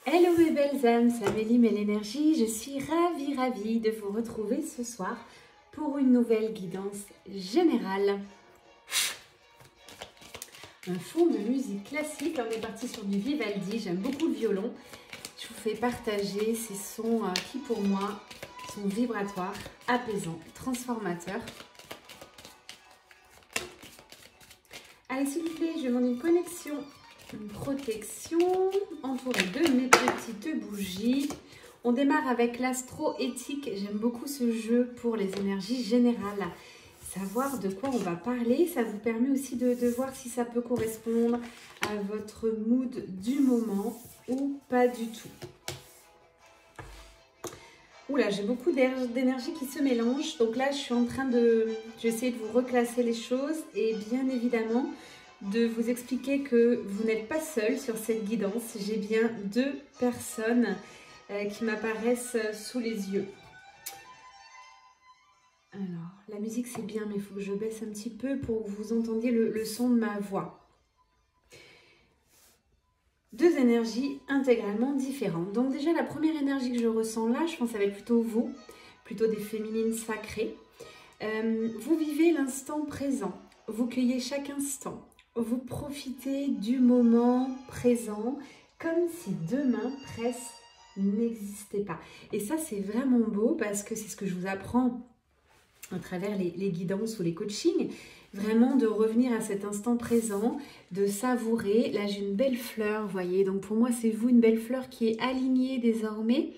Hello mes belles âmes, c'est Amélie Mélénergie. Je suis ravie de vous retrouver ce soir pour une nouvelle guidance générale. Un fond de musique classique, on est parti sur du Vivaldi, j'aime beaucoup le violon. Je vous fais partager ces sons qui pour moi sont vibratoires, apaisants, transformateurs. Allez s'il vous plaît, je demande une connexion, une protection, entourée de mes petites bougies. On démarre avec l'astro-éthique. J'aime beaucoup ce jeu pour les énergies générales. Savoir de quoi on va parler, ça vous permet aussi de voir si ça peut correspondre à votre mood du moment ou pas du tout. Oula, j'ai beaucoup d'énergie qui se mélange. Donc là, je suis en train de... Je vais essayer de vous reclasser les choses et bien évidemment de vous expliquer que vous n'êtes pas seul sur cette guidance. J'ai bien deux personnes qui m'apparaissent sous les yeux. Alors, la musique c'est bien, mais il faut que je baisse un petit peu pour que vous entendiez le son de ma voix. Deux énergies intégralement différentes. Donc déjà, la première énergie que je ressens là, je pense avec plutôt vous, plutôt des féminines sacrées. Vous vivez l'instant présent, vous cueillez chaque instant, vous profitez du moment présent comme si demain presque n'existait pas. Et ça, c'est vraiment beau parce que c'est ce que je vous apprends à travers les guidances ou les coachings. Vraiment de revenir à cet instant présent, de savourer. Là, j'ai une belle fleur, vous voyez. Donc, pour moi, c'est vous, une belle fleur qui est alignée désormais.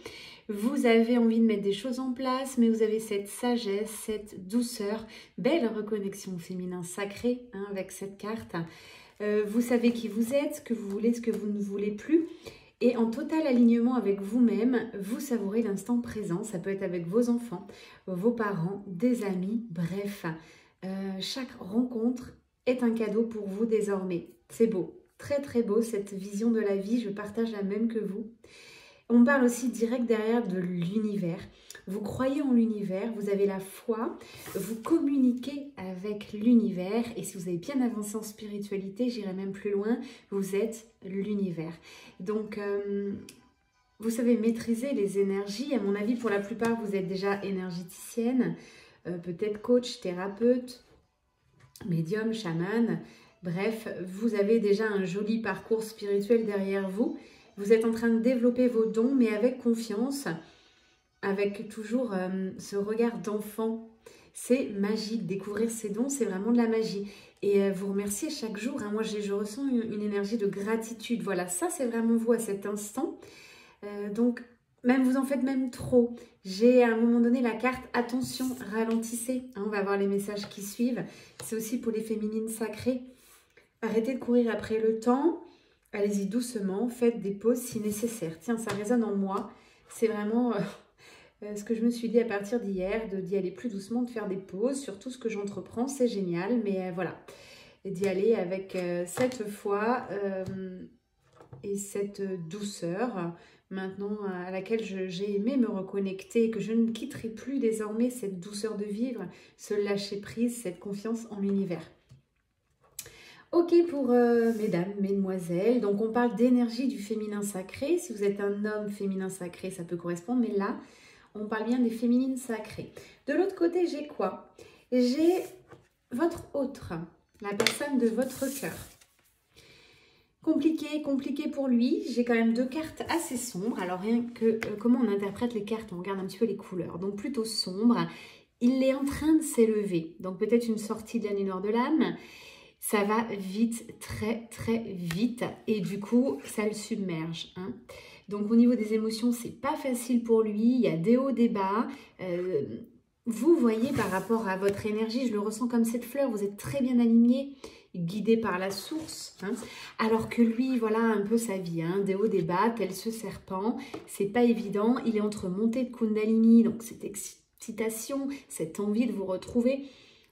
Vous avez envie de mettre des choses en place, mais vous avez cette sagesse, cette douceur. Belle reconnexion féminin sacré hein, avec cette carte. Vous savez qui vous êtes, ce que vous voulez, ce que vous ne voulez plus. Et en total alignement avec vous-même, vous savourez l'instant présent. Ça peut être avec vos enfants, vos parents, des amis, bref. Chaque rencontre est un cadeau pour vous désormais. C'est beau, très beau cette vision de la vie, je partage la même que vous. On parle aussi direct derrière de l'univers. Vous croyez en l'univers, vous avez la foi, vous communiquez avec l'univers et si vous avez bien avancé en spiritualité, j'irai même plus loin, vous êtes l'univers. Donc, vous savez maîtriser les énergies. À mon avis, pour la plupart, vous êtes déjà énergéticienne, peut-être coach, thérapeute, médium, chaman. Bref, vous avez déjà un joli parcours spirituel derrière vous. Vous êtes en train de développer vos dons, mais avec confiance, avec toujours ce regard d'enfant. C'est magique, découvrir ces dons, c'est vraiment de la magie. Et vous remerciez chaque jour. Hein. Moi, je ressens une énergie de gratitude. Voilà, ça, c'est vraiment vous à cet instant. Donc, même vous en faites même trop. J'ai à un moment donné la carte « Attention, ralentissez hein, ». On va voir les messages qui suivent. C'est aussi pour les féminines sacrées. Arrêtez de courir après le temps. Allez-y doucement, faites des pauses si nécessaire. Tiens, ça résonne en moi. C'est vraiment ce que je me suis dit à partir d'hier, d'y aller plus doucement, de faire des pauses sur tout ce que j'entreprends. C'est génial, mais voilà. Et d'y aller avec cette foi et cette douceur maintenant à laquelle j'ai aimé me reconnecter, que je ne quitterai plus désormais cette douceur de vivre, ce lâcher prise, cette confiance en l'univers. Ok pour mesdames, mesdemoiselles, donc on parle d'énergie du féminin sacré. Si vous êtes un homme féminin sacré, ça peut correspondre, mais là, on parle bien des féminines sacrées. De l'autre côté, j'ai quoi? J'ai votre autre, la personne de votre cœur. Compliqué pour lui. J'ai quand même deux cartes assez sombres. Alors rien que comment on interprète les cartes, on regarde un petit peu les couleurs. Donc plutôt sombre. Il est en train de s'élever. Donc peut-être une sortie de la nuit noire de l'âme. Ça va vite, très vite. Et du coup, ça le submerge. Hein. Donc au niveau des émotions, c'est pas facile pour lui. Il y a des hauts, des bas. Vous voyez par rapport à votre énergie, je le ressens comme cette fleur. Vous êtes très bien aligné, guidé par la source, hein, alors que lui, voilà un peu sa vie, hein, des hauts, des bas, tel ce serpent, c'est pas évident, il est entre montée de Kundalini, donc cette excitation, cette envie de vous retrouver,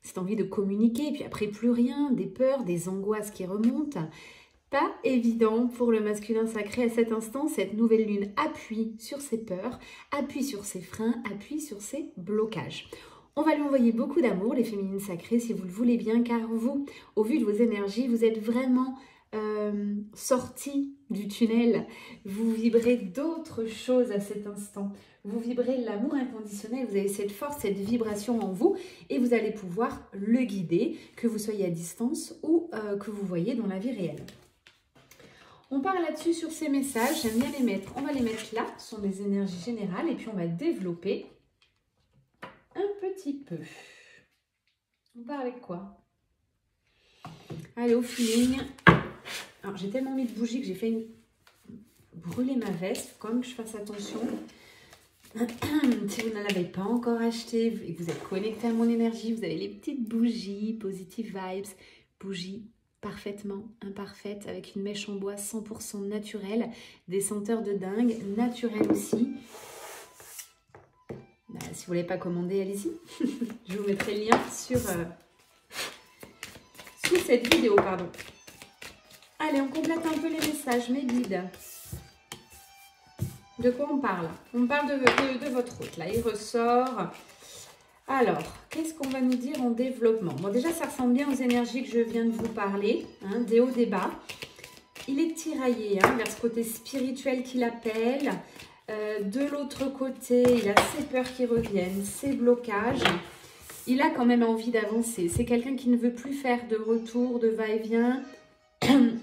cette envie de communiquer, et puis après plus rien, des peurs, des angoisses qui remontent. Pas évident pour le masculin sacré à cet instant. Cette nouvelle lune appuie sur ses peurs, appuie sur ses freins, appuie sur ses blocages. On va lui envoyer beaucoup d'amour, les féminines sacrées, si vous le voulez bien, car vous, au vu de vos énergies, vous êtes vraiment sortis du tunnel. Vous vibrez d'autres choses à cet instant. Vous vibrez l'amour inconditionnel. Vous avez cette force, cette vibration en vous et vous allez pouvoir le guider, que vous soyez à distance ou que vous voyez dans la vie réelle. On part là-dessus sur ces messages. J'aime bien les mettre. On va les mettre là, ce sont des énergies générales et puis on va développer un petit peu. On part avec quoi? Allez, au feeling. Alors, j'ai tellement mis de bougies que j'ai fait brûler ma veste. Faut quand même que je fasse attention. Si vous n'en avez pas encore acheté et que vous êtes connecté à mon énergie, vous avez les petites bougies, Positive Vibes, bougies parfaitement imparfaites avec une mèche en bois 100% naturelle, des senteurs de dingue, naturelles aussi. Bah, si vous ne voulez pas commander, allez-y. Je vous mettrai le lien sur, sous cette vidéo, pardon. Allez, on complète un peu les messages, mes guides. De quoi on parle? On parle de votre hôte, là. Il ressort. Alors, qu'est-ce qu'on va nous dire en développement? Bon, déjà, ça ressemble bien aux énergies que je viens de vous parler, hein, des hauts, des bas. Il est tiraillé hein, vers ce côté spirituel qu'il appelle. De l'autre côté, il a ses peurs qui reviennent, ses blocages. Il a quand même envie d'avancer. C'est quelqu'un qui ne veut plus faire de retour, de va-et-vient.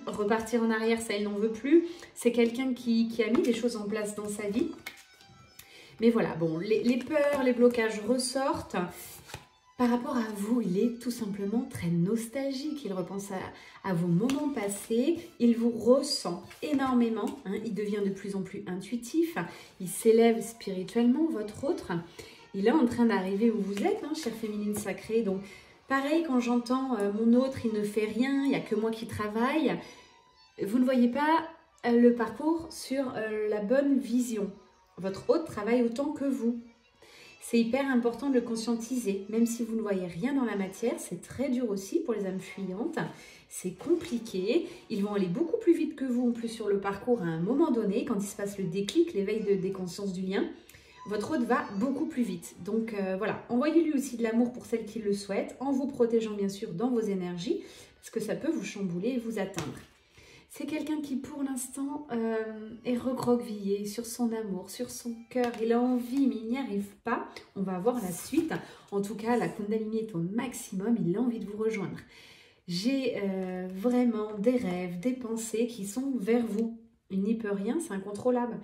Repartir en arrière, ça, il n'en veut plus. C'est quelqu'un qui a mis des choses en place dans sa vie. Mais voilà, bon, les peurs, les blocages ressortent. Par rapport à vous, il est tout simplement très nostalgique. Il repense à vos moments passés. Il vous ressent énormément. Hein, il devient de plus en plus intuitif. Il s'élève spirituellement, votre autre. Il est en train d'arriver où vous êtes, hein, chère féminine sacrée. Donc, pareil, quand j'entends mon autre, il ne fait rien, il n'y a que moi qui travaille. Vous ne voyez pas le parcours sur la bonne vision. Votre hôte travaille autant que vous. C'est hyper important de le conscientiser. Même si vous ne voyez rien dans la matière, c'est très dur aussi pour les âmes fuyantes. C'est compliqué. Ils vont aller beaucoup plus vite que vous en plus sur le parcours à un moment donné. Quand il se passe le déclic, l'éveil des consciences du lien, votre hôte va beaucoup plus vite. Donc voilà, envoyez-lui aussi de l'amour pour celles qui le souhaitent, en vous protégeant bien sûr dans vos énergies, parce que ça peut vous chambouler et vous atteindre. C'est quelqu'un qui, pour l'instant, est recroquevillé sur son amour, sur son cœur. Il a envie, mais il n'y arrive pas. On va voir la suite. En tout cas, la Kundalini est au maximum. Il a envie de vous rejoindre. J'ai vraiment des rêves, des pensées qui sont vers vous. Il n'y peut rien, c'est incontrôlable.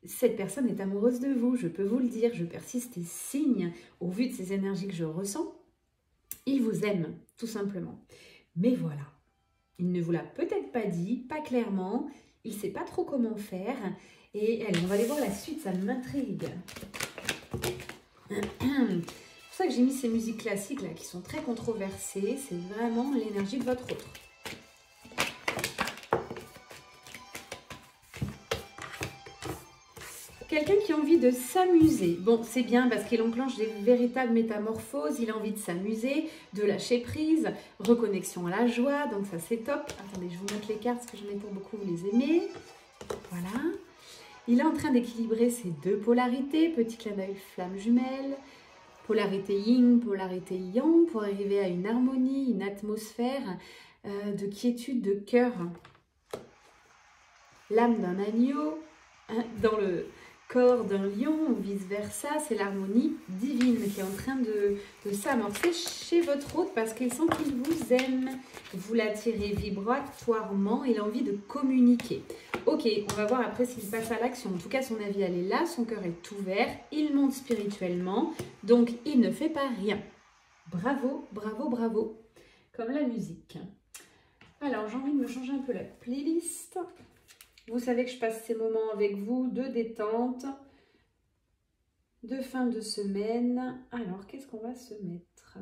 Cette personne est amoureuse de vous, je peux vous le dire. Je persiste et signe au vu de ces énergies que je ressens. Il vous aime, tout simplement. Mais voilà. Il ne vous l'a peut-être pas dit, pas clairement. Il ne sait pas trop comment faire. Et allez, on va aller voir la suite, ça m'intrigue. C'est pour ça que j'ai mis ces musiques classiques là qui sont très controversées. C'est vraiment l'énergie de votre autre. Quelqu'un qui a envie de s'amuser. Bon, c'est bien parce qu'il enclenche des véritables métamorphoses. Il a envie de s'amuser, de lâcher prise, reconnexion à la joie. Donc ça, c'est top. Attendez, je vous montre les cartes parce que j'en ai pour beaucoup, vous les aimez. Voilà. Il est en train d'équilibrer ces deux polarités. Petit clin d'œil flamme jumelle. Polarité yin, polarité yang. Pour arriver à une harmonie, une atmosphère de quiétude, de cœur. L'âme d'un agneau dans le corps d'un lion ou vice-versa, c'est l'harmonie divine qui est en train de s'amorcer chez votre hôte parce qu'il sent qu'il vous aime. Vous l'attirez vibratoirement, il a envie de communiquer. Ok, on va voir après s'il passe à l'action. En tout cas, son avis, elle est là, son cœur est ouvert, il monte spirituellement, donc il ne fait pas rien. Bravo, bravo, bravo, comme la musique. Alors, j'ai envie de me changer un peu la playlist. Vous savez que je passe ces moments avec vous de détente, de fin de semaine. Alors, qu'est-ce qu'on va se mettre?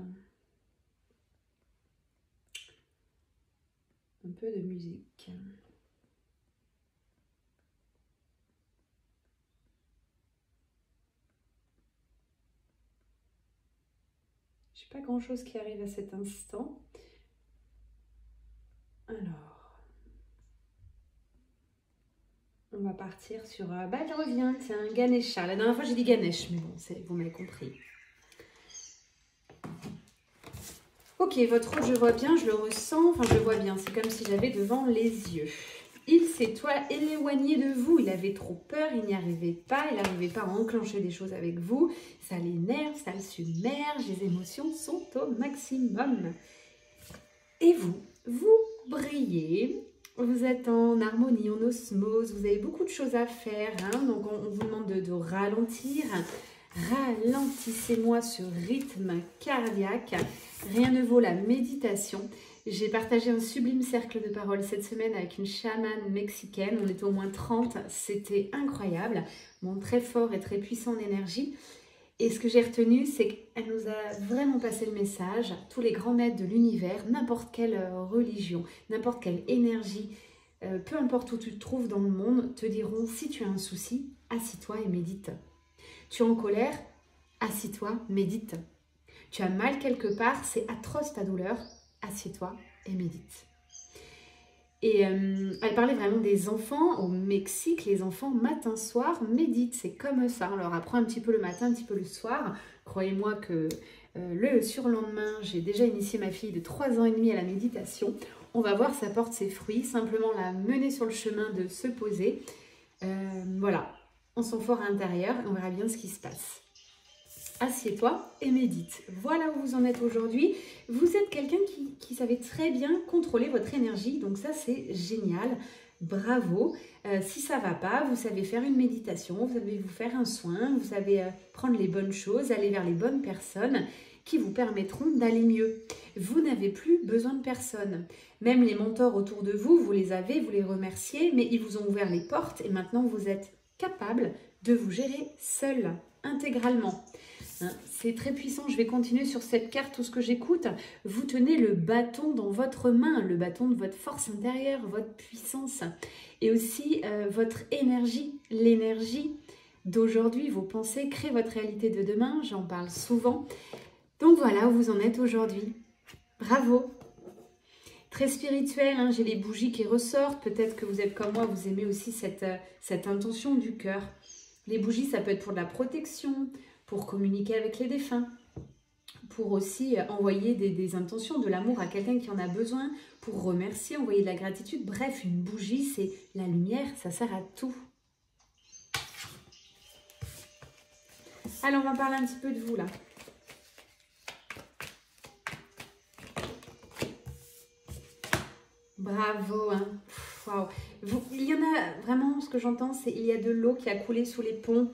Un peu de musique. Je n'ai pas grand-chose qui arrive à cet instant. Alors... on va partir sur... bah, elle revient, c'est un Ganesha. La dernière fois, j'ai dit Ganesh, mais bon, vous m'avez compris. Ok, votre rôle, je vois bien, je le ressens. Enfin, je le vois bien. C'est comme si j'avais devant les yeux. Il s'était éloigné de vous, il avait trop peur, il n'y arrivait pas, il n'arrivait pas à enclencher des choses avec vous. Ça l'énerve, ça le submerge, les émotions sont au maximum. Et vous brillez, vous êtes en harmonie, en osmose, vous avez beaucoup de choses à faire, hein, donc on vous demande de ralentir. Ralentissez-moi ce rythme cardiaque, rien ne vaut la méditation. J'ai partagé un sublime cercle de parole cette semaine avec une chamane mexicaine, on était au moins 30, c'était incroyable, bon, très fort et très puissant en énergie. Et ce que j'ai retenu, c'est qu'elle nous a vraiment passé le message, tous les grands maîtres de l'univers, n'importe quelle religion, n'importe quelle énergie, peu importe où tu te trouves dans le monde, te diront si tu as un souci, assis-toi et médite. Tu es en colère, assis-toi, médite. Tu as mal quelque part, c'est atroce ta douleur, assieds-toi et médite. Et elle parlait vraiment des enfants. Au Mexique, les enfants, matin, soir, méditent. C'est comme ça. On leur apprend un petit peu le matin, un petit peu le soir. Croyez-moi que le surlendemain, j'ai déjà initié ma fille de 3 ans et demi à la méditation. On va voir, ça porte ses fruits. Simplement la mener sur le chemin de se poser. Voilà, on sent fort à l'intérieur et on verra bien ce qui se passe. Assieds-toi et médite. Voilà où vous en êtes aujourd'hui. Vous êtes quelqu'un qui savait très bien contrôler votre énergie, donc ça c'est génial. Bravo. Si ça ne va pas, vous savez faire une méditation, vous savez vous faire un soin, vous savez prendre les bonnes choses, aller vers les bonnes personnes qui vous permettront d'aller mieux. Vous n'avez plus besoin de personne. Même les mentors autour de vous, vous les avez, vous les remerciez, mais ils vous ont ouvert les portes et maintenant vous êtes capable de vous gérer seul, intégralement. C'est très puissant, je vais continuer sur cette carte, tout ce que j'écoute. Vous tenez le bâton dans votre main, le bâton de votre force intérieure, votre puissance et aussi votre énergie, l'énergie d'aujourd'hui. Vos pensées créent votre réalité de demain, j'en parle souvent. Donc voilà où vous en êtes aujourd'hui. Bravo! Très spirituel, hein, j'ai les bougies qui ressortent. Peut-être que vous êtes comme moi, vous aimez aussi cette intention du cœur. Les bougies, ça peut être pour de la protection, pour communiquer avec les défunts, pour aussi envoyer des intentions, de l'amour à quelqu'un qui en a besoin, pour remercier, envoyer de la gratitude. Bref, une bougie, c'est la lumière, ça sert à tout. Alors, on va parler un petit peu de vous, là. Bravo, hein. Waouh. Il y en a vraiment, ce que j'entends, c'est il y a de l'eau qui a coulé sous les ponts.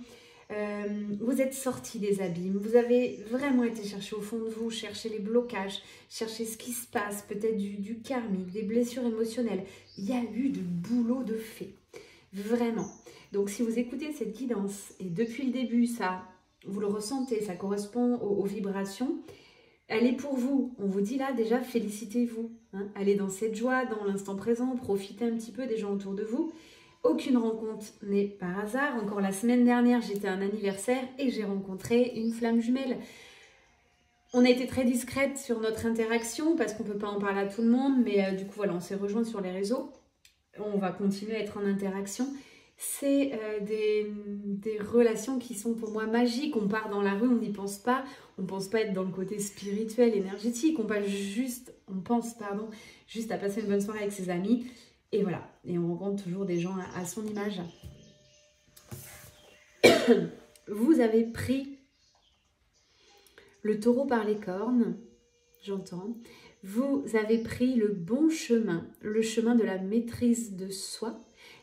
Vous êtes sortis des abîmes, vous avez vraiment été chercher au fond de vous, chercher les blocages, chercher ce qui se passe, peut-être du karmique, des blessures émotionnelles. Il y a eu du boulot de fait, vraiment. Donc si vous écoutez cette guidance et depuis le début, ça, vous le ressentez, ça correspond aux vibrations, elle est pour vous. On vous dit là déjà, félicitez-vous. Hein, allez dans cette joie, dans l'instant présent, profitez un petit peu des gens autour de vous. Aucune rencontre n'est par hasard. Encore la semaine dernière, j'étais à un anniversaire et j'ai rencontré une flamme jumelle. On a été très discrète sur notre interaction parce qu'on ne peut pas en parler à tout le monde. Mais du coup, voilà, on s'est rejoints sur les réseaux. On va continuer à être en interaction. C'est des relations qui sont pour moi magiques. On part dans la rue, on n'y pense pas. On ne pense pas être dans le côté spirituel, énergétique. On pense juste à passer une bonne soirée avec ses amis. Et voilà, et on rencontre toujours des gens à son image. Vous avez pris le taureau par les cornes, j'entends. Vous avez pris le bon chemin, le chemin de la maîtrise de soi,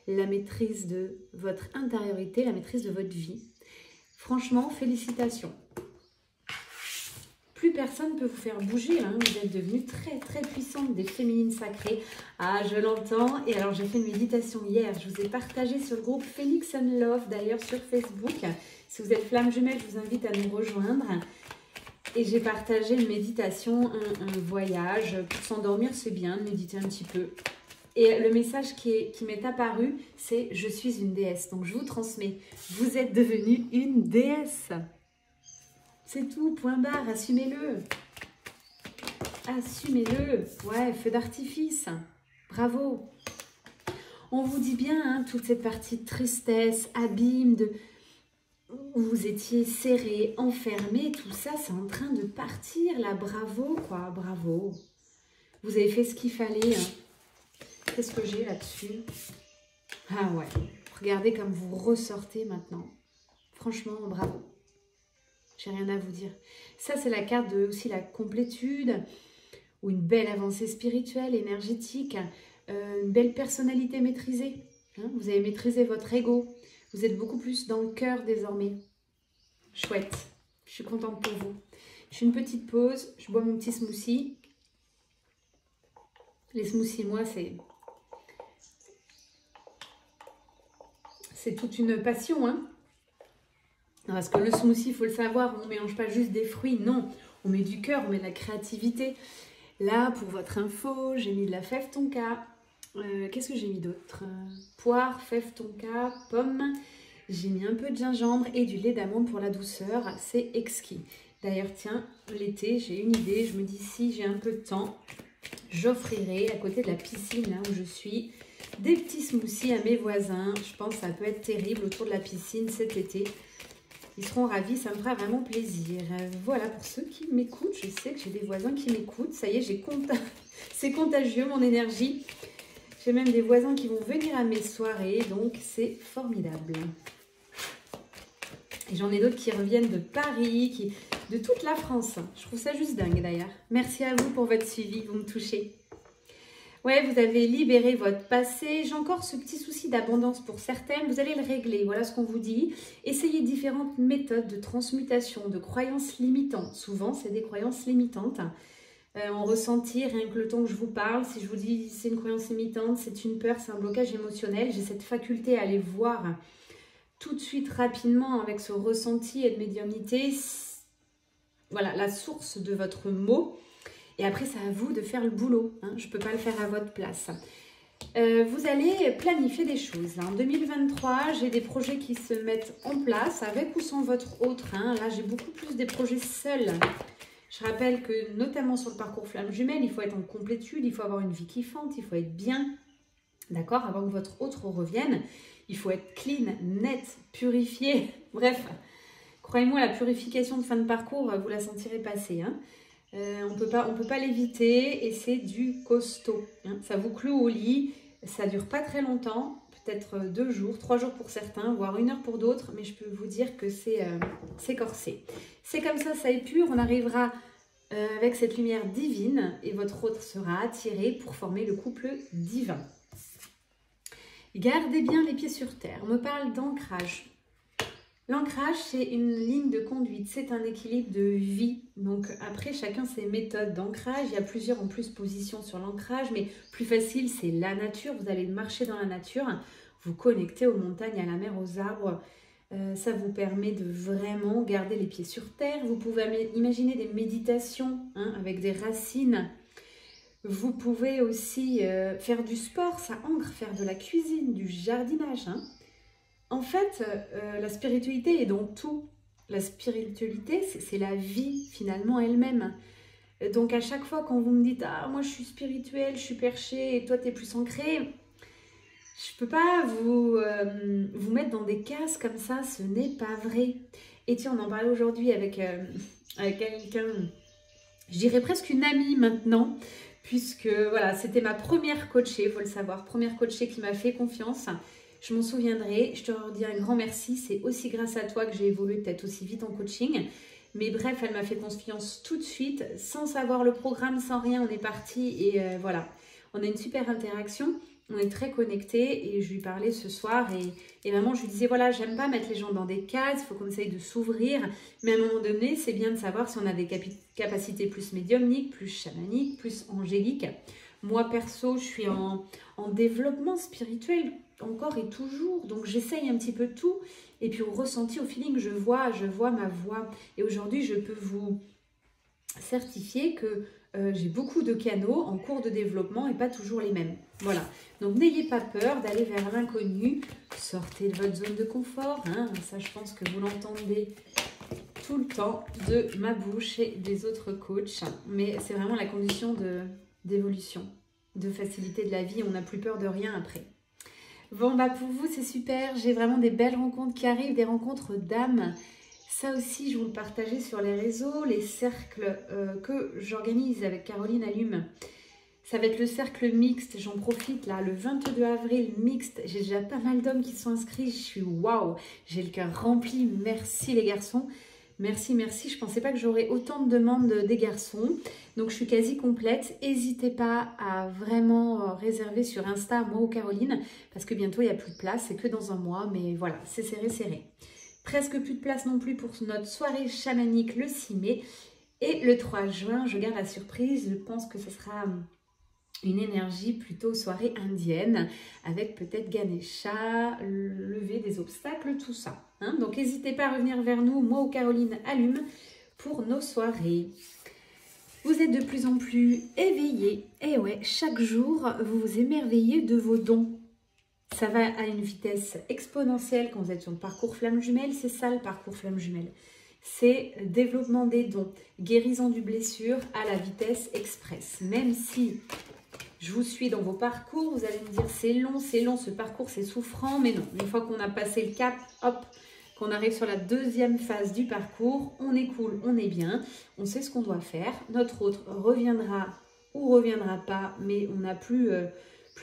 la maîtrise de votre intériorité, la maîtrise de votre vie. Franchement, félicitations. Plus personne ne peut vous faire bouger, hein. Vous êtes devenues très très puissantes, des féminines sacrées. Ah, je l'entends. Et alors j'ai fait une méditation hier, je vous ai partagé sur le groupe Phoenix and Love, d'ailleurs sur Facebook. Si vous êtes flamme jumelle, je vous invite à nous rejoindre. Et j'ai partagé une méditation, un voyage. Pour s'endormir, c'est bien de méditer un petit peu. Et le message qui m'est apparu, c'est « Je suis une déesse ». Donc je vous transmets, vous êtes devenue une déesse. C'est tout, point barre, assumez-le. Assumez-le. Ouais, feu d'artifice. Bravo. On vous dit bien, hein, toute cette partie de tristesse, abîme, où vous étiez serré, enfermé, tout ça, c'est en train de partir, là. Bravo, quoi, bravo. Vous avez fait ce qu'il fallait. Hein. Qu'est-ce que j'ai là-dessus? Ah ouais, regardez comme vous ressortez maintenant. Franchement, bravo. J'ai rien à vous dire. Ça, c'est la carte de aussi la complétude, ou une belle avancée spirituelle, énergétique, une belle personnalité maîtrisée. Hein, vous avez maîtrisé votre ego. Vous êtes beaucoup plus dans le cœur désormais. Chouette. Je suis contente pour vous. Je fais une petite pause. Je bois mon petit smoothie. Les smoothies, moi, c'est toute une passion, hein. Parce que le smoothie, il faut le savoir, on ne mélange pas juste des fruits, non. On met du cœur, on met de la créativité. Là, pour votre info, j'ai mis de la fève tonka. Qu'est-ce que j'ai mis d'autre? Poire, fève tonka, pomme. J'ai mis un peu de gingembre et du lait d'amande pour la douceur. C'est exquis. D'ailleurs, tiens, l'été, j'ai une idée. Je me dis, si j'ai un peu de temps, j'offrirai à côté de la piscine, là où je suis, des petits smoothies à mes voisins. Je pense que ça peut être terrible autour de la piscine cet été. Ils seront ravis, ça me fera vraiment plaisir. Voilà, pour ceux qui m'écoutent, je sais que j'ai des voisins qui m'écoutent. Ça y est, c'est contagieux, mon énergie. J'ai même des voisins qui vont venir à mes soirées, donc c'est formidable. Et j'en ai d'autres qui reviennent de Paris, de toute la France. Je trouve ça juste dingue d'ailleurs. Merci à vous pour votre suivi, vous me touchez. Ouais, vous avez libéré votre passé. J'ai encore ce petit souci d'abondance pour certaines. Vous allez le régler. Voilà ce qu'on vous dit. Essayez différentes méthodes de transmutation, de croyances limitantes. Souvent, c'est des croyances limitantes. En ressenti, rien que le temps que je vous parle, si je vous dis c'est une croyance limitante, c'est une peur, c'est un blocage émotionnel. J'ai cette faculté à aller voir tout de suite, rapidement, avec ce ressenti et de médiumnité, voilà, la source de votre mot. Et après, c'est à vous de faire le boulot. Hein. Je ne peux pas le faire à votre place. Vous allez planifier des choses. En 2023, j'ai des projets qui se mettent en place avec ou sans votre autre. Hein. Là, j'ai beaucoup plus des projets seuls. Je rappelle que, notamment sur le parcours flamme jumelle, il faut être en complétude, il faut avoir une vie kiffante, il faut être bien. D'accord? Avant que votre autre revienne, il faut être clean, net, purifié. Bref, croyez-moi, la purification de fin de parcours, vous la sentirez passer. Hein. On peut pas l'éviter et c'est du costaud. Hein. Ça vous cloue au lit, ça dure pas très longtemps, peut-être 2 jours, 3 jours pour certains, voire 1 heure pour d'autres, mais je peux vous dire que c'est corsé. C'est comme ça épure, on arrivera avec cette lumière divine et votre autre sera attiré pour former le couple divin. Gardez bien les pieds sur terre. On me parle d'ancrage. L'ancrage, c'est une ligne de conduite, c'est un équilibre de vie. Donc après, chacun ses méthodes d'ancrage. Il y a plusieurs en plus positions sur l'ancrage, mais plus facile, c'est la nature. Vous allez marcher dans la nature, vous connecter aux montagnes, à la mer, aux arbres. Ça vous permet de vraiment garder les pieds sur terre. Vous pouvez imaginer des méditations hein, avec des racines. Vous pouvez aussi faire du sport, ça ancre, faire de la cuisine, du jardinage. Hein. En fait, la spiritualité est dans tout. La spiritualité, c'est la vie finalement elle-même. Donc à chaque fois quand vous me dites « Ah, moi je suis spirituelle, je suis perchée et toi tu es plus ancrée », je ne peux pas vous mettre dans des cases comme ça, ce n'est pas vrai. Et tiens, on en parlait aujourd'hui avec quelqu'un, je dirais presque une amie maintenant, puisque voilà, c'était ma première coachée, il faut le savoir, première coachée qui m'a fait confiance. Je m'en souviendrai, je te redis un grand merci, c'est aussi grâce à toi que j'ai évolué peut-être aussi vite en coaching. Mais bref, elle m'a fait confiance tout de suite, sans savoir le programme, sans rien, on est parti et voilà. On a une super interaction, on est très connectés et je lui parlais ce soir et vraiment je lui disais voilà, j'aime pas mettre les gens dans des cases, il faut qu'on essaye de s'ouvrir. Mais à un moment donné, c'est bien de savoir si on a des capacités plus médiumniques, plus chamaniques, plus angéliques. Moi perso, je suis en développement spirituel encore et toujours, donc j'essaye un petit peu tout et puis au ressenti, au feeling, je vois ma voix et aujourd'hui je peux vous certifier que j'ai beaucoup de canaux en cours de développement et pas toujours les mêmes. Voilà, donc n'ayez pas peur d'aller vers l'inconnu, sortez de votre zone de confort, hein. Ça je pense que vous l'entendez tout le temps de ma bouche et des autres coachs, mais c'est vraiment la condition d'évolution, de facilité de la vie, on n'a plus peur de rien après. Bon, bah pour vous, c'est super. J'ai vraiment des belles rencontres qui arrivent, des rencontres d'âmes. Ça aussi, je vous le partageais sur les réseaux, les cercles que j'organise avec Caroline Allume. Ça va être le cercle mixte, j'en profite là, le 22 avril, mixte. J'ai déjà pas mal d'hommes qui sont inscrits, je suis waouh, j'ai le cœur rempli. Merci les garçons, merci, merci. Je pensais pas que j'aurais autant de demandes des garçons, donc je suis quasi complète. N'hésitez pas à vraiment réserver sur Insta, moi ou Caroline, parce que bientôt il n'y a plus de place, c'est que dans un mois, mais voilà, c'est serré, serré. Presque plus de place non plus pour notre soirée chamanique le 6 mai. Et le 3 juin, je garde la surprise, je pense que ce sera une énergie plutôt soirée indienne, avec peut-être Ganesha, lever des obstacles, tout ça. Hein. Donc n'hésitez pas à revenir vers nous, moi ou Caroline Allume, pour nos soirées. Vous êtes de plus en plus éveillés. Et ouais, chaque jour, vous vous émerveillez de vos dons. Ça va à une vitesse exponentielle quand vous êtes sur le parcours flamme jumelle. C'est ça le parcours flamme jumelle. C'est développement des dons, guérison du blessure à la vitesse express. Même si je vous suis dans vos parcours, vous allez me dire c'est long, ce parcours c'est souffrant, mais non. Une fois qu'on a passé le cap, hop, qu'on arrive sur la deuxième phase du parcours, on est cool, on est bien, on sait ce qu'on doit faire. Notre autre reviendra ou reviendra pas, mais on n'a plus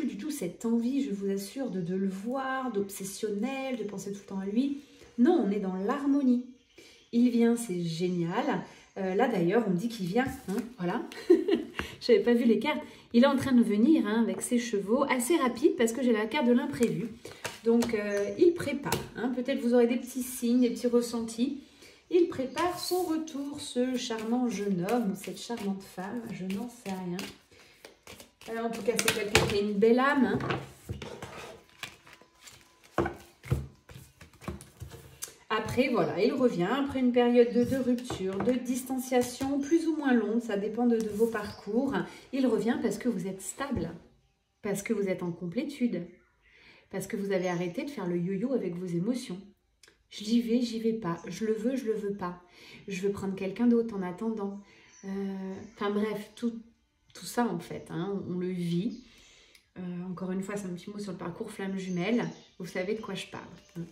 du tout cette envie, je vous assure, de le voir, d'obsessionnel, de penser tout le temps à lui. Non, on est dans l'harmonie. Il vient, c'est génial. Là d'ailleurs, on me dit qu'il vient, hein, voilà. Je n'avais pas vu les cartes. Il est en train de venir hein, avec ses chevaux, assez rapide parce que j'ai la carte de l'imprévu. Donc, il prépare. Hein. Peut-être vous aurez des petits signes, des petits ressentis. Il prépare son retour, ce charmant jeune homme ou cette charmante femme. Je n'en sais rien. En tout cas, c'est quelqu'un qui a une belle âme. Hein. Après, voilà, il revient après une période de rupture, de distanciation, plus ou moins longue, ça dépend de vos parcours. Il revient parce que vous êtes stable, parce que vous êtes en complétude, parce que vous avez arrêté de faire le yo-yo avec vos émotions. J'y vais pas, je le veux pas. Je veux prendre quelqu'un d'autre en attendant. Enfin bref, tout ça en fait, hein, on le vit. Encore une fois, c'est un petit mot sur le parcours flamme jumelle. Vous savez de quoi je parle.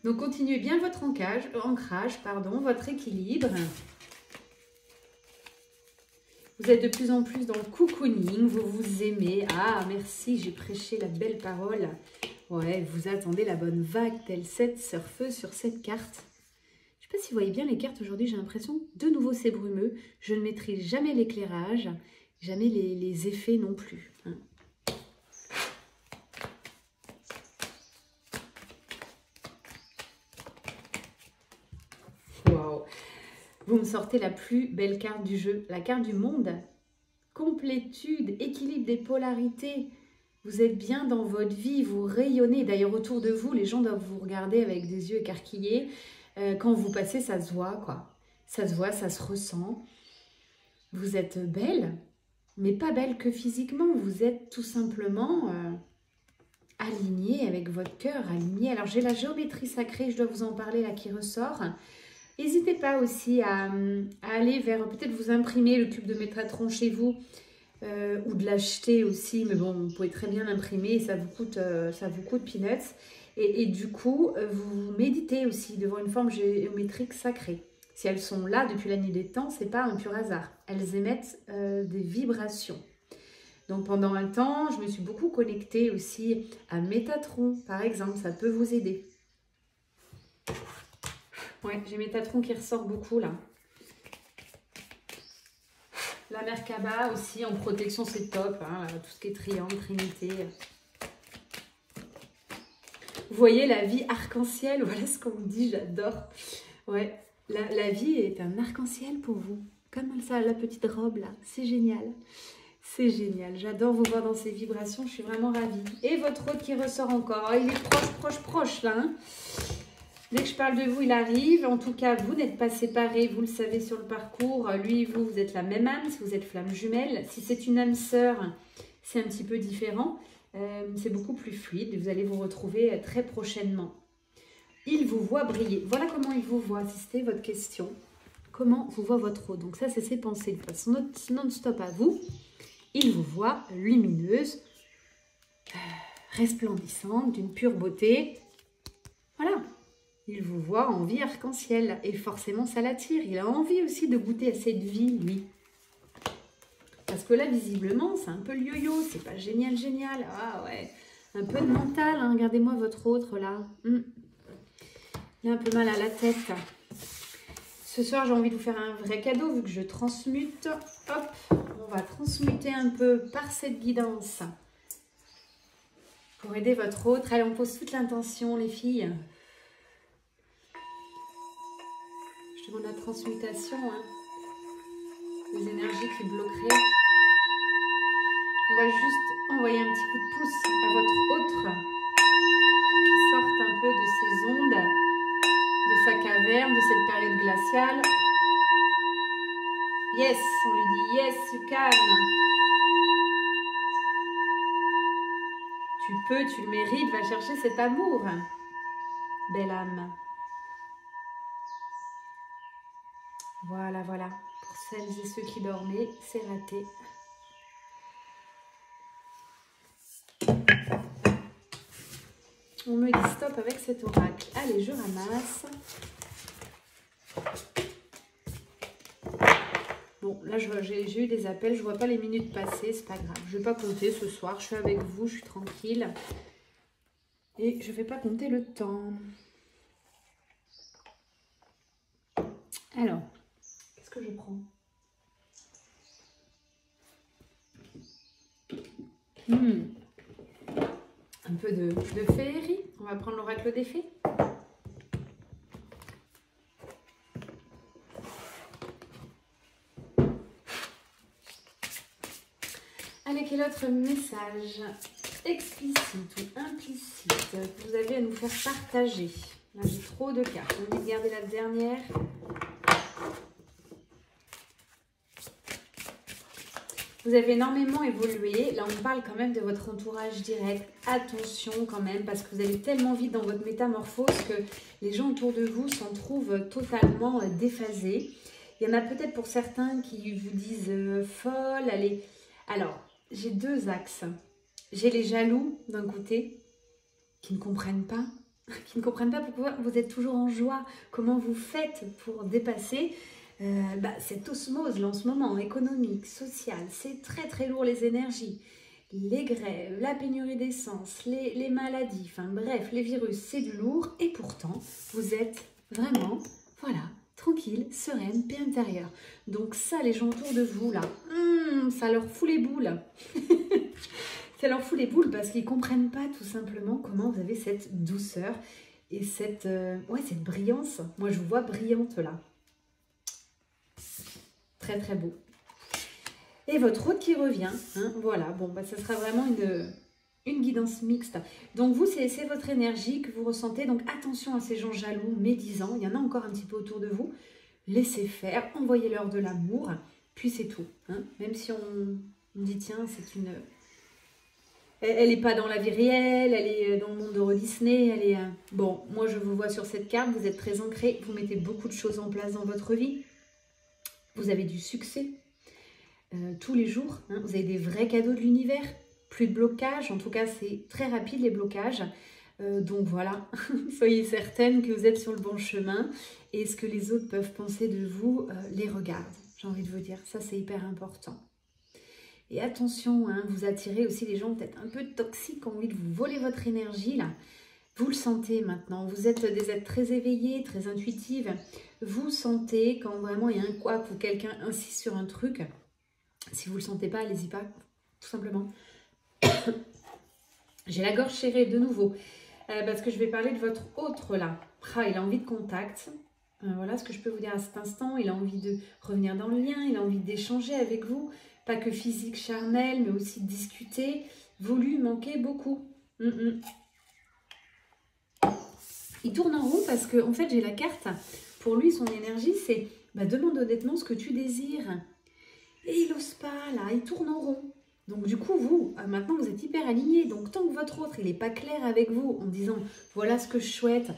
Donc, continuez bien votre ancrage, votre équilibre. Vous êtes de plus en plus dans le cocooning, vous vous aimez. Ah, merci, j'ai prêché la belle parole. Ouais, vous attendez la bonne vague, telle cette surfeuse sur cette carte. Je ne sais pas si vous voyez bien les cartes aujourd'hui, j'ai l'impression, de nouveau c'est brumeux. Je ne maîtrise jamais l'éclairage, jamais les effets non plus. Hein. Vous me sortez la plus belle carte du jeu, la carte du monde. Complétude, équilibre des polarités. Vous êtes bien dans votre vie, vous rayonnez. D'ailleurs, autour de vous, les gens doivent vous regarder avec des yeux écarquillés. Quand vous passez, ça se voit, quoi. Ça se voit, ça se ressent. Vous êtes belle, mais pas belle que physiquement. Vous êtes tout simplement alignée avec votre cœur, alignée. Alors, j'ai la géométrie sacrée, je dois vous en parler là qui ressort. N'hésitez pas aussi à aller vers, peut-être vous imprimer le cube de Métatron chez vous ou de l'acheter aussi, mais bon, vous pouvez très bien l'imprimer, ça vous coûte peanuts. Et du coup, vous méditez aussi devant une forme géométrique sacrée. Si elles sont là depuis la nuit des temps, ce n'est pas un pur hasard. Elles émettent des vibrations. Donc pendant un temps, je me suis beaucoup connectée aussi à Métatron, par exemple, ça peut vous aider. Ouais, j'ai Métatron qui ressort beaucoup là. La Merkaba aussi en protection, c'est top. Hein, tout ce qui est triangle, trinité. Vous voyez la vie arc-en-ciel, voilà ce qu'on me dit, j'adore. Ouais, la vie est un arc-en-ciel pour vous. Comme ça, la petite robe là, c'est génial. C'est génial, j'adore vous voir dans ces vibrations, je suis vraiment ravie. Et votre autre qui ressort encore, il est proche là. Hein. Dès que je parle de vous, il arrive. En tout cas, vous n'êtes pas séparés, vous le savez sur le parcours. Lui et vous, vous êtes la même âme, si vous êtes flamme jumelle. Si c'est une âme sœur, c'est un petit peu différent. C'est beaucoup plus fluide. Vous allez vous retrouver très prochainement. Il vous voit briller. Voilà comment il vous voit, si c'était votre question. Comment vous voit votre hôte. Donc ça, c'est ses pensées de façon non-stop à vous. Il vous voit lumineuse, resplendissante, d'une pure beauté. Voilà. Il vous voit en vie arc-en-ciel et forcément ça l'attire. Il a envie aussi de goûter à cette vie, lui. parce que là, visiblement, c'est un peu le yo-yo, c'est pas génial, génial. Ah ouais, un peu de mental, hein. Regardez-moi votre autre, là. Il a un peu mal à la tête. Ce soir, j'ai envie de vous faire un vrai cadeau, vu que je transmute. Hop, on va transmuter un peu par cette guidance pour aider votre autre. Allez, on pose toute l'intention, les filles. Je demande la transmutation, hein. Les énergies qui bloqueraient. On va juste envoyer un petit coup de pouce à votre autre qui sorte un peu de ces ondes, de sa caverne, de cette période glaciale. Yes, on lui dit yes, you can. Tu peux, tu le mérites, va chercher cet amour. Belle âme. Voilà, voilà. Pour celles et ceux qui dormaient, c'est raté. On me dit stop avec cet oracle. Allez, je ramasse. Bon, là, j'ai eu des appels. Je ne vois pas les minutes passer. C'est pas grave. Je ne vais pas compter ce soir. Je suis avec vous. Je suis tranquille. Et je ne vais pas compter le temps. Alors, qu'est-ce que je prends? Un peu de féerie. On va prendre l'oracle des fées. Allez, quel autre message explicite ou implicite que vous avez à nous faire partager? Là, j'ai trop de cartes. J'ai envie de garder la dernière. Vous avez énormément évolué. Là, on parle quand même de votre entourage direct. Attention quand même, parce que vous allez tellement vite dans votre métamorphose que les gens autour de vous s'en trouvent totalement déphasés. Il y en a peut-être pour certains qui vous disent folle. Allez. Alors, j'ai deux axes. J'ai les jaloux d'un côté qui ne comprennent pas. Qui ne comprennent pas pourquoi vous êtes toujours en joie. Comment vous faites pour dépasser cette osmose là en ce moment, économique, sociale, c'est très très lourd les énergies, les grèves, la pénurie d'essence, les maladies, enfin bref, les virus, c'est du lourd et pourtant vous êtes vraiment, voilà, tranquille, sereine, paix intérieure. Donc ça, les gens autour de vous là, ça leur fout les boules. Ça leur fout les boules parce qu'ils ne comprennent pas tout simplement comment vous avez cette douceur et cette brillance. Moi je vous vois brillante là. Très très beau. Et votre autre qui revient, hein, voilà, bon, ça sera vraiment une guidance mixte. Donc vous, c'est votre énergie que vous ressentez, donc attention à ces gens jaloux, médisants, il y en a encore un petit peu autour de vous, laissez faire, envoyez-leur de l'amour, puis c'est tout. Hein. Même si on dit, tiens, c'est une... Elle n'est pas dans la vie réelle, elle est dans le monde d'Euro Disney, elle est... Bon, moi je vous vois sur cette carte, vous êtes très ancré, vous mettez beaucoup de choses en place dans votre vie. Vous avez du succès tous les jours. Hein, vous avez des vrais cadeaux de l'univers. Plus de blocage. En tout cas, c'est très rapide les blocages. Donc voilà, soyez certaine que vous êtes sur le bon chemin. Et ce que les autres peuvent penser de vous les regarde. J'ai envie de vous dire, ça c'est hyper important. Et attention, hein, vous attirez aussi les gens peut-être un peu toxiques qui ont envie de vous voler votre énergie là. Vous le sentez maintenant, vous êtes des êtres très éveillés, très intuitifs. Vous sentez quand vraiment il y a un couac ou quelqu'un insiste sur un truc. Si vous ne le sentez pas, allez-y pas, tout simplement. J'ai la gorge serrée de nouveau, parce que je vais parler de votre autre là. Ah, il a envie de contact. Voilà ce que je peux vous dire à cet instant. Il a envie de revenir dans le lien, il a envie d'échanger avec vous. Pas que physique, charnel, mais aussi de discuter. Vous lui manquez beaucoup. Il tourne en rond parce que, en fait, j'ai la carte. Pour lui, son énergie, c'est demande honnêtement ce que tu désires. Et il n'ose pas, là, il tourne en rond. Donc, du coup, vous, maintenant, vous êtes hyper alignés. Donc, tant que votre autre, il n'est pas clair avec vous en disant, voilà ce que je souhaite,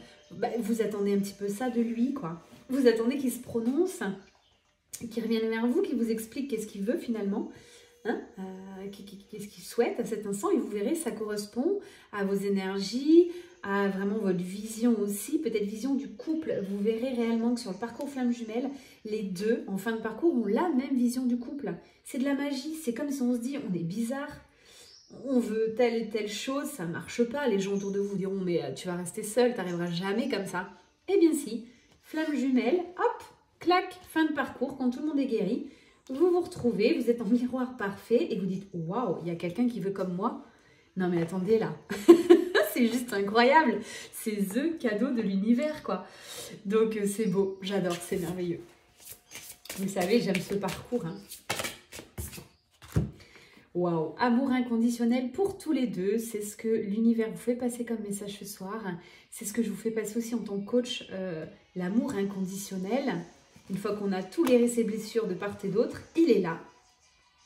vous attendez un petit peu ça de lui, quoi. Vous attendez qu'il se prononce, qu'il revienne vers vous, qu'il vous explique qu'est-ce qu'il veut finalement. Hein, qu'est-ce qu'il souhaite à cet instant, et vous verrez, ça correspond à vos énergies, à vraiment votre vision aussi, peut-être vision du couple. Vous verrez réellement que sur le parcours flamme jumelle, les deux, en fin de parcours, ont la même vision du couple. C'est de la magie, c'est comme si on se dit, on est bizarre, on veut telle et telle chose, ça ne marche pas. Les gens autour de vous diront, mais tu vas rester seul, tu n'arriveras jamais comme ça. Eh bien si, flamme jumelle, hop, clac, fin de parcours, quand tout le monde est guéri, vous vous retrouvez, vous êtes en miroir parfait et vous dites, waouh, il y a quelqu'un qui veut comme moi. Non mais attendez là, c'est juste incroyable, c'est the cadeau de l'univers quoi. Donc c'est beau, j'adore, c'est merveilleux. Vous savez, j'aime ce parcours. Hein. Waouh, amour inconditionnel pour tous les deux, c'est ce que l'univers vous fait passer comme message ce soir. C'est ce que je vous fais passer aussi en tant que coach, l'amour inconditionnel. Une fois qu'on a tout guéri ses blessures de part et d'autre, il est là,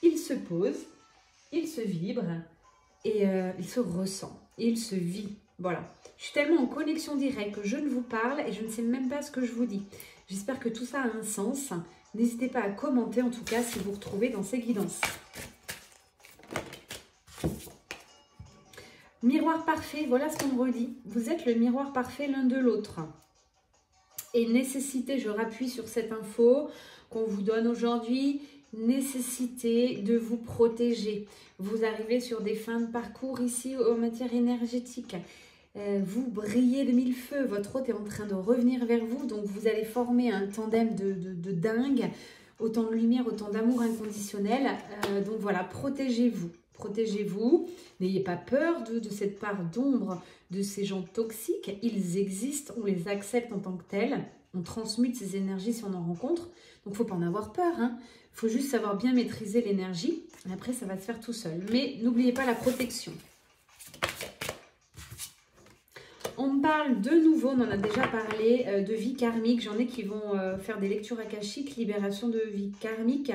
il se pose, il se vibre et il se ressent, il se vit. Voilà, je suis tellement en connexion directe que je ne vous parle et je ne sais même pas ce que je vous dis. J'espère que tout ça a un sens. N'hésitez pas à commenter en tout cas si vous retrouvez dans ces guidances. Miroir parfait, voilà ce qu'on me redit. Vous êtes le miroir parfait l'un de l'autre. Et nécessité, je rappuie sur cette info qu'on vous donne aujourd'hui, nécessité de vous protéger. Vous arrivez sur des fins de parcours ici en matière énergétique. Vous brillez de mille feux, votre hôte est en train de revenir vers vous, donc vous allez former un tandem de dingue, autant de lumière, autant d'amour inconditionnel. Donc voilà, protégez-vous. Protégez-vous, n'ayez pas peur de cette part d'ombre, de ces gens toxiques. Ils existent, on les accepte en tant que tels, on transmute ces énergies si on en rencontre. Donc il ne faut pas en avoir peur, hein. Il faut juste savoir bien maîtriser l'énergie. Après, ça va se faire tout seul. Mais n'oubliez pas la protection. On me parle de nouveau, on en a déjà parlé, de vie karmique. J'en ai qui vont faire des lectures akashiques, libération de vie karmique.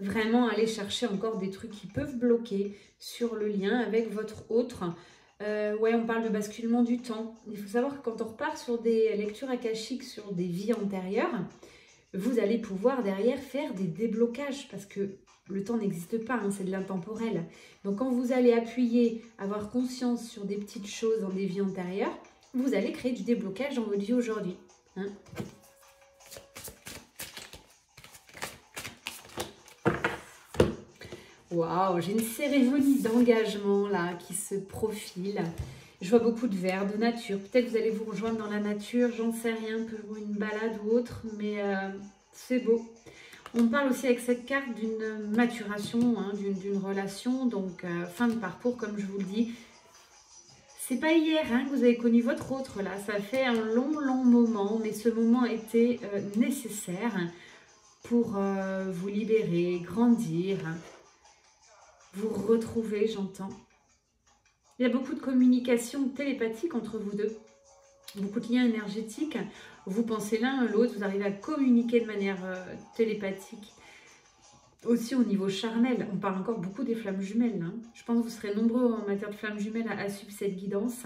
Vraiment aller chercher encore des trucs qui peuvent bloquer sur le lien avec votre autre. Ouais, on parle de basculement du temps. Il faut savoir que quand on repart sur des lectures akashiques, sur des vies antérieures, vous allez pouvoir derrière faire des déblocages parce que le temps n'existe pas, hein, c'est de l'intemporel. Donc quand vous allez appuyer, avoir conscience sur des petites choses dans des vies antérieures, vous allez créer du déblocage dans votre vie aujourd'hui. Hein. Waouh, j'ai une cérémonie d'engagement là qui se profile. Je vois beaucoup de verre, de nature. Peut-être vous allez vous rejoindre dans la nature, j'en sais rien, pour une balade ou autre, mais c'est beau. On parle aussi avec cette carte d'une maturation, hein, d'une relation, donc fin de parcours comme je vous le dis. C'est pas hier hein, que vous avez connu votre autre là, ça fait un long moment, mais ce moment était nécessaire pour vous libérer, grandir. Vous retrouvez, j'entends. Il y a beaucoup de communication télépathique entre vous deux. Beaucoup de liens énergétiques. Vous pensez l'un à l'autre, vous arrivez à communiquer de manière télépathique. Aussi au niveau charnel, on parle encore beaucoup des flammes jumelles. Hein. Je pense que vous serez nombreux en matière de flammes jumelles à suivre cette guidance.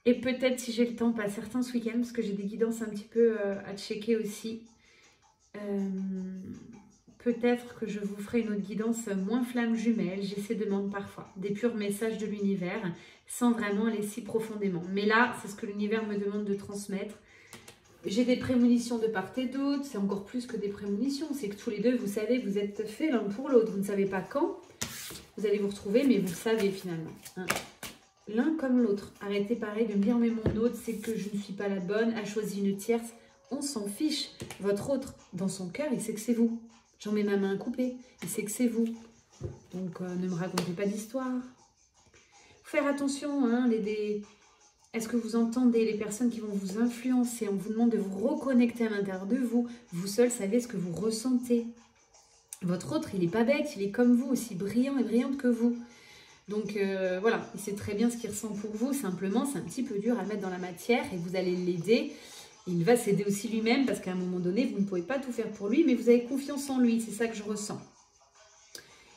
Et peut-être si j'ai le temps, pas certain ce week-end, parce que j'ai des guidances un petit peu à checker aussi. Peut-être que je vous ferai une autre guidance moins flamme jumelle. J'ai ces demandes parfois, des purs messages de l'univers, sans vraiment aller si profondément. Mais là, c'est ce que l'univers me demande de transmettre. J'ai des prémonitions de part et d'autre. C'est encore plus que des prémonitions. C'est que tous les deux, vous savez, vous êtes faits l'un pour l'autre. Vous ne savez pas quand vous allez vous retrouver, mais vous le savez finalement. Hein. L'un comme l'autre. Arrêtez pareil de me dire, mais mon autre, c'est que je ne suis pas la bonne, a choisi une tierce. On s'en fiche. Votre autre, dans son cœur, il sait que c'est vous. J'en mets ma main coupée, il sait que c'est vous. Donc, ne me racontez pas d'histoire. Faire attention, hein, est-ce que vous entendez les personnes qui vont vous influencer? On vous demande de vous reconnecter à l'intérieur de vous. Vous seul savez ce que vous ressentez. Votre autre, il n'est pas bête, il est comme vous, aussi brillant et brillante que vous. Donc, voilà, il sait très bien ce qu'il ressent pour vous. Simplement, c'est un petit peu dur à mettre dans la matière et vous allez l'aider. Il va s'aider aussi lui-même parce qu'à un moment donné, vous ne pouvez pas tout faire pour lui, mais vous avez confiance en lui. C'est ça que je ressens.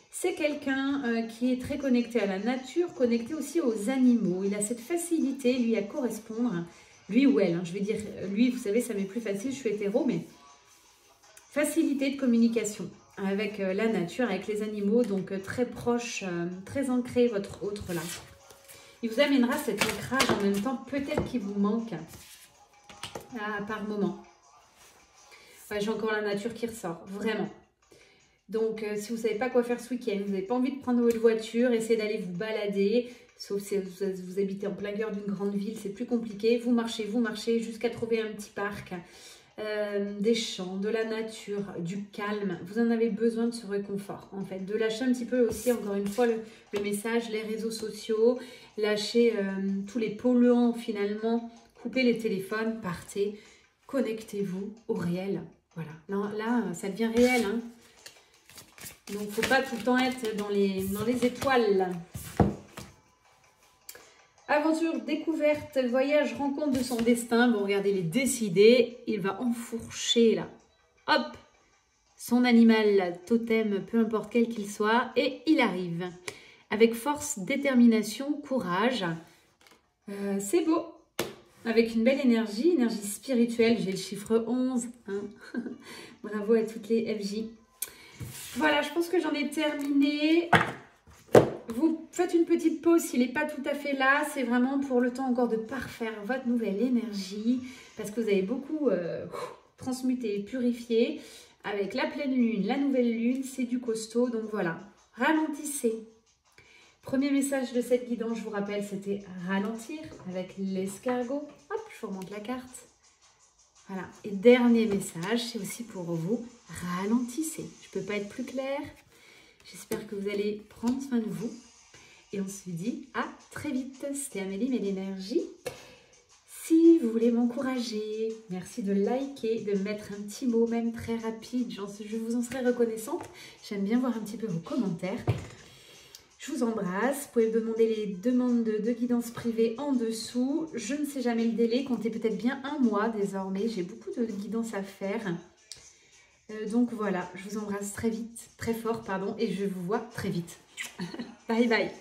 C'est quelqu'un qui est très connecté à la nature, connecté aussi aux animaux. Il a cette facilité, lui, à correspondre. Lui ou elle, hein, je vais dire, lui, vous savez, ça m'est plus facile, je suis hétéro, mais facilité de communication avec la nature, avec les animaux, donc très proche, très ancré, votre autre là. Il vous amènera cet ancrage en même temps, peut-être qu'il vous manque par moment. Ouais, j'ai encore la nature qui ressort, vraiment. Donc, si vous ne savez pas quoi faire ce week-end, vous n'avez pas envie de prendre votre voiture, essayez d'aller vous balader, sauf si vous habitez en plein cœur d'une grande ville, c'est plus compliqué. Vous marchez jusqu'à trouver un petit parc, des champs, de la nature, du calme. Vous en avez besoin de ce réconfort, en fait. De lâcher un petit peu aussi, encore une fois, le message, les réseaux sociaux, lâcher tous les polluants finalement, coupez les téléphones, partez, connectez-vous au réel. Voilà, là ça devient réel, hein. Donc, il ne faut pas tout le temps être dans les étoiles. Aventure, découverte, voyage, rencontre de son destin. Bon, regardez, il est décidé. Il va enfourcher, là. Hop, son animal totem, peu importe quel qu'il soit. Et il arrive. Avec force, détermination, courage. C'est beau. Avec une belle énergie spirituelle. J'ai le chiffre 11. Hein. Bravo à toutes les FJ. Voilà, je pense que j'en ai terminé. Vous faites une petite pause s'il n'est pas tout à fait là. C'est vraiment pour le temps encore de parfaire votre nouvelle énergie. Parce que vous avez beaucoup transmuté, purifié. Avec la pleine lune, la nouvelle lune, c'est du costaud. Donc voilà, ralentissez. Premier message de cette guidance, je vous rappelle, c'était ralentir avec l'escargot. Hop, je vous remonte la carte. Voilà, et dernier message, c'est aussi pour vous, ralentissez. Je ne peux pas être plus claire. J'espère que vous allez prendre soin de vous. Et on se dit à très vite. C'était Amélie, mais l'énergie. Si vous voulez m'encourager, merci de liker, de mettre un petit mot, même très rapide. Je vous en serai reconnaissante. J'aime bien voir un petit peu vos commentaires. Je vous embrasse. Vous pouvez me demander les demandes de guidance privée en dessous. Je ne sais jamais le délai. Comptez peut-être bien un mois désormais. J'ai beaucoup de guidance à faire. Donc voilà, je vous embrasse très vite, très fort, pardon. Et je vous vois très vite. Bye bye.